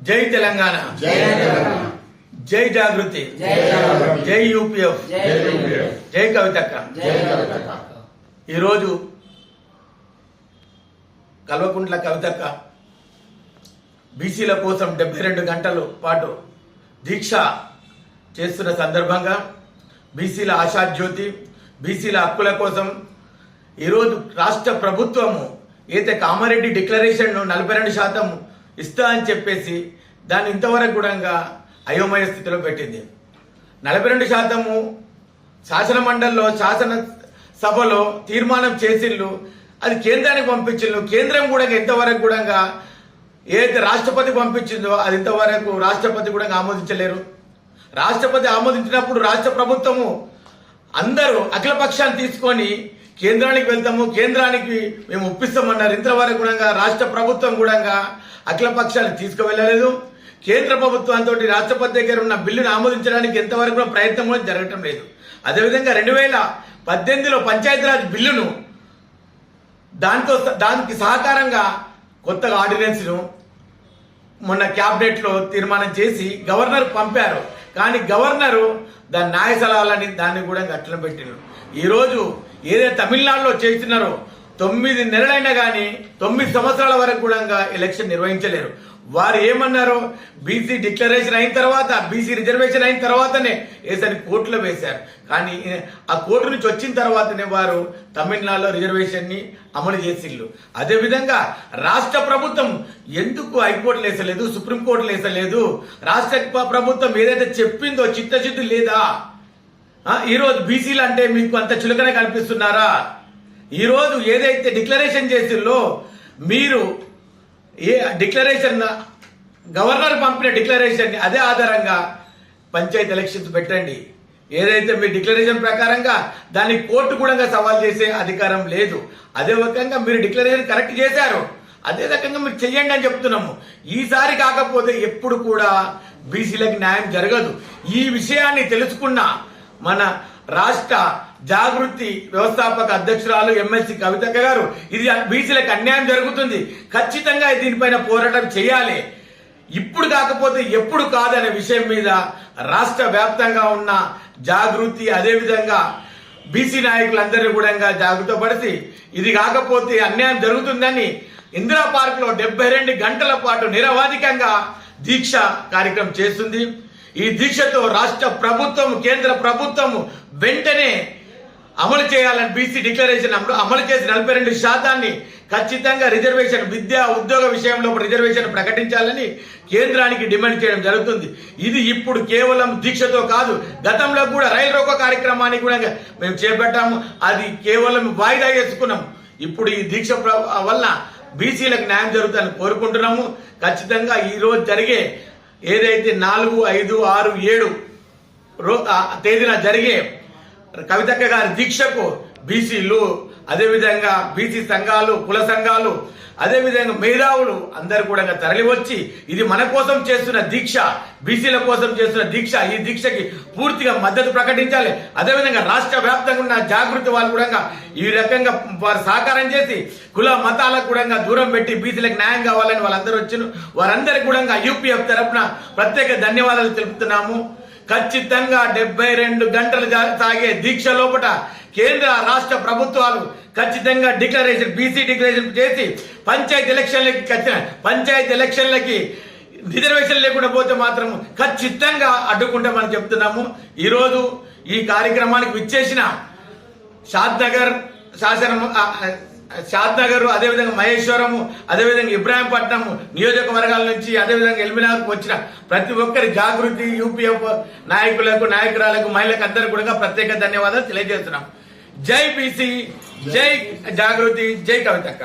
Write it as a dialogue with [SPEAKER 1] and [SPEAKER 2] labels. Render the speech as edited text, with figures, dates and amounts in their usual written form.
[SPEAKER 1] జై తెలంగాణ, జై జాగృతి, జై యూపీఎఫ్, జై కవితక్క. ఈరోజు కల్వకుంట్ల కవితక్క బీసీల కోసం 72 గంటల పాటు దీక్ష చేస్తున్న సందర్భంగా బీసీల ఆశాజ్యోతి, బీసీల హక్కుల కోసం ఈరోజు రాష్ట్ర ప్రభుత్వము అయితే కామారెడ్డి డిక్లరేషన్ 42% ఇస్తా అని చెప్పేసి దాన్ని ఇంతవరకు కూడా అయోమయ స్థితిలో పెట్టింది. 42% శాసన మండలిలో శాసనసభలో తీర్మానం చేసిళ్ళు, అది కేంద్రానికి పంపించిండ్రు. కేంద్రం కూడా ఎంతవరకు కూడా ఏదైతే రాష్ట్రపతి పంపించిందో అది ఇంతవరకు రాష్ట్రపతి కూడా ఆమోదించలేరు. రాష్ట్రపతి ఆమోదించినప్పుడు రాష్ట్ర ప్రభుత్వము అందరూ అఖిలపక్షాన్ని తీసుకొని కేంద్రానికి వెళ్తాము, కేంద్రానికి మేము ఒప్పిస్తామన్నారు. ఇంతవరకు కూడా రాష్ట్ర ప్రభుత్వం కూడా అఖిలపక్షాన్ని తీసుకువెళ్ళలేదు. కేంద్ర ప్రభుత్వంతో రాష్ట్రపతి దగ్గర ఉన్న బిల్లును ఆమోదించడానికి ఎంతవరకు ప్రయత్నం కూడా జరగటం లేదు. అదేవిధంగా 2018లో పంచాయతీరాజ్ బిల్లును దానికి సహకారంగా కొత్తగా ఆర్డినెన్స్ను మొన్న క్యాబినెట్ లో తీర్మానం చేసి గవర్నర్ పంపారు. కానీ గవర్నరు దాని న్యాయ సలహాలని దాన్ని కూడా అట్లా పెట్టినారు. ఈరోజు ఏదైతే తమిళనాడులో చేస్తున్నారో 9 నెలలైనా కానీ 9 సంవత్సరాల వరకు కూడా ఎలక్షన్ నిర్వహించలేరు. వారు ఏమన్నారు, బీసీ డిక్లరేషన్ అయిన తర్వాత, బీసీ రిజర్వేషన్ అయిన తర్వాతనే ఏసని కోర్టులో వేశారు. కానీ ఆ కోర్టు నుంచి వచ్చిన తర్వాతనే వారు తమిళనాడులో రిజర్వేషన్ ని అమలు చేసిళ్ళు. అదేవిధంగా రాష్ట్ర ప్రభుత్వం ఎందుకు హైకోర్టులు వేసలేదు, సుప్రీంకోర్టులు వేసలేదు? రాష్ట్ర ప్రభుత్వం ఏదైతే చెప్పిందో చిత్తశుద్ధి లేదా? ఈరోజు బీసీలు అంటే మీకు అంత చులకనే కనిపిస్తున్నారా? ఈరోజు ఏదైతే డిక్లరేషన్ చేసిల్లో మీరు ఏ డిక్లరేషన్ గవర్నర్ పంపిన డిక్లరేషన్ అదే ఆధారంగా పంచాయతీ ఎలక్షన్స్ పెట్టండి. ఏదైతే మీ డిక్లరేషన్ ప్రకారంగా దాన్ని కోర్టు కూడా సవాల్ చేసే అధికారం లేదు. అదే రకంగా మీరు డిక్లరేషన్ కరెక్ట్ చేశారు, అదే రకంగా మీరు చెయ్యండి అని చెప్తున్నాము. ఈసారి కాకపోతే ఎప్పుడు కూడా బీసీలకు న్యాయం జరగదు. ఈ విషయాన్ని తెలుసుకున్న మన రాష్ట్ర జాగృతి వ్యవస్థాపక అధ్యక్షురాలు ఎమ్మెల్సీ కవితక్క గారు, ఇది బీసీలకు అన్యాయం జరుగుతుంది, ఖచ్చితంగా దీనిపైన పోరాటం చేయాలి, ఇప్పుడు కాకపోతే ఎప్పుడు కాదనే విషయం మీద రాష్ట్ర వ్యాప్తంగా ఉన్న జాగృతి అదేవిధంగా బీసీ నాయకులందరినీ కూడా జాగృతపరిచి ఇది కాకపోతే అన్యాయం జరుగుతుందని ఇందిరా పార్క్ లో 72 గంటల పాటు నిరవధికంగా దీక్ష కార్యక్రమం చేస్తుంది. ఈ దీక్షతో రాష్ట్ర ప్రభుత్వం, కేంద్ర ప్రభుత్వం వెంటనే అమలు చేయాలని, బీసీ డిక్లరేషన్ అమలు చేసి 42% ఖచ్చితంగా రిజర్వేషన్, విద్యా ఉద్యోగ విషయంలో రిజర్వేషన్ ప్రకటించాలని కేంద్రానికి డిమాండ్ చేయడం జరుగుతుంది. ఇది ఇప్పుడు కేవలం దీక్షతో కాదు, గతంలో కూడా రైలు రోకో కార్యక్రమాన్ని కూడా మేము చేపట్టాము, అది కేవలం వాయిదా వేసుకున్నాం. ఇప్పుడు ఈ దీక్ష వల్ల బీసీలకు న్యాయం జరుగుతుందని కోరుకుంటున్నాము. ఖచ్చితంగా ఈ రోజు జరిగే ఏదైతే 4, 5, 6, 7 తేదీన జరిగే కవితక్క గారి దీక్షకు బీసీలు, అదేవిధంగా బీసీ సంఘాలు, కుల సంఘాలు, అదేవిధంగా మేధావులు అందరు కూడా తరలి వచ్చి ఇది మన కోసం చేస్తున్న దీక్ష, బీసీల కోసం చేస్తున్న దీక్ష, ఈ దీక్షకి పూర్తిగా మద్దతు ప్రకటించాలి. అదేవిధంగా రాష్ట్ర వ్యాప్తంగా ఉన్న జాగృతి వాళ్ళు కూడా ఈ రకంగా వారు సహకారం చేసి కుల మతాలకు కూడా దూరం పెట్టి బీసీలకు న్యాయం కావాలని వాళ్ళందరూ వచ్చిన వారందరికీ కూడా యూపీఎఫ్ తరఫున ప్రత్యేక ధన్యవాదాలు తెలుపుతున్నాము. ఖచ్చితంగా 72 గంటలు సాగే దీక్ష లోపల కేంద్ర రాష్ట్ర ప్రభుత్వాలు ఖచ్చితంగా డిక్లరేషన్, బీసీ డిక్లరేషన్ చేసి పంచాయతీ ఎలక్షన్లకి రిజర్వేషన్ లేకుండా పోతే మాత్రం ఖచ్చితంగా అడ్డుకుంటామని చెప్తున్నాము. ఈరోజు ఈ కార్యక్రమానికి విచ్చేసిన షాద్నగర్, అదేవిధంగా మహేశ్వరము, అదేవిధంగా ఇబ్రాహీంపట్నం నియోజకవర్గాల నుంచి, అదేవిధంగా ఎల్మినార్కు వచ్చిన ప్రతి ఒక్కరి జాగృతి యూపీఎఫ్ నాయకులకు, నాయకురాలకు, మహిళలకు అందరూ కూడా ప్రత్యేక ధన్యవాదాలు తెలియజేస్తున్నాం. జై బీసీ, జై జాగృతి, జై కవితక్క.